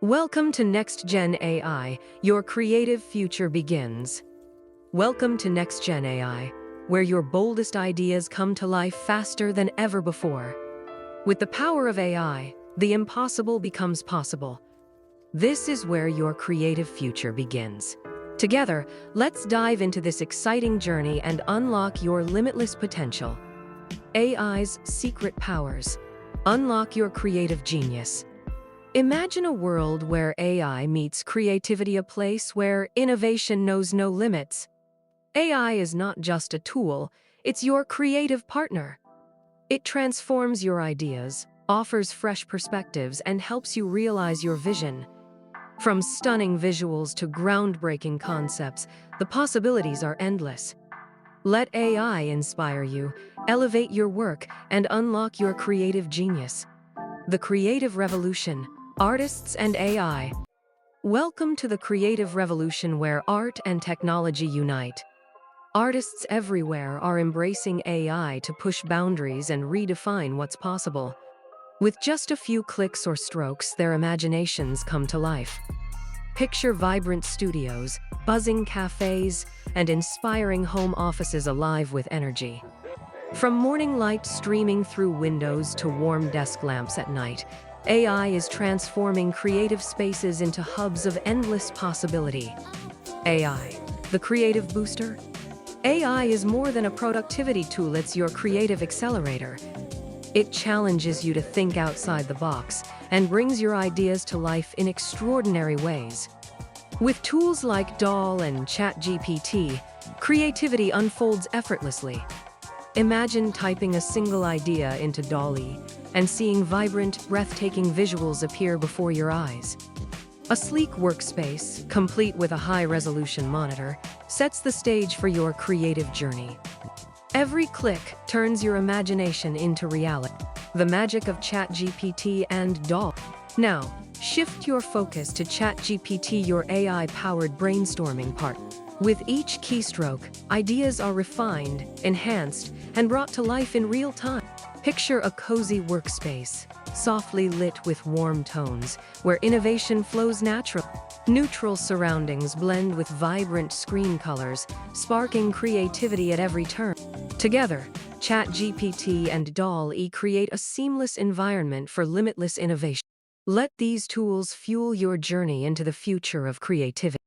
Welcome to Next Gen AI, your creative future begins. Welcome to Next Gen AI, where your boldest ideas come to life faster than ever before. With the power of AI, the impossible becomes possible. This is where your creative future begins. Together, let's dive into this exciting journey and unlock your limitless potential. AI's secret powers. Unlock your creative genius. Imagine a world where AI meets creativity, a place where innovation knows no limits. AI is not just a tool, it's your creative partner. It transforms your ideas, offers fresh perspectives, and helps you realize your vision. From stunning visuals to groundbreaking concepts, the possibilities are endless. Let AI inspire you, elevate your work, and unlock your creative genius. The creative revolution. Artists and AI. Welcome to the creative revolution where art and technology unite. Artists everywhere are embracing AI to push boundaries and redefine what's possible. With just a few clicks or strokes, their imaginations come to life. Picture vibrant studios, buzzing cafes, and inspiring home offices alive with energy. From morning light streaming through windows to warm desk lamps at night, AI is transforming creative spaces into hubs of endless possibility. AI, the creative booster? AI is more than a productivity tool, it's your creative accelerator. It challenges you to think outside the box and brings your ideas to life in extraordinary ways. With tools like DALL and ChatGPT, creativity unfolds effortlessly. Imagine typing a single idea into DALL-E and seeing vibrant, breathtaking visuals appear before your eyes. A sleek workspace, complete with a high-resolution monitor, sets the stage for your creative journey. Every click turns your imagination into reality. The magic of ChatGPT and DALL. Now, shift your focus to ChatGPT, your AI-powered brainstorming partner. With each keystroke, ideas are refined, enhanced, and brought to life in real time. Picture a cozy workspace, softly lit with warm tones, where innovation flows naturally. Neutral surroundings blend with vibrant screen colors, sparking creativity at every turn. Together, ChatGPT and DALL-E create a seamless environment for limitless innovation. Let these tools fuel your journey into the future of creativity.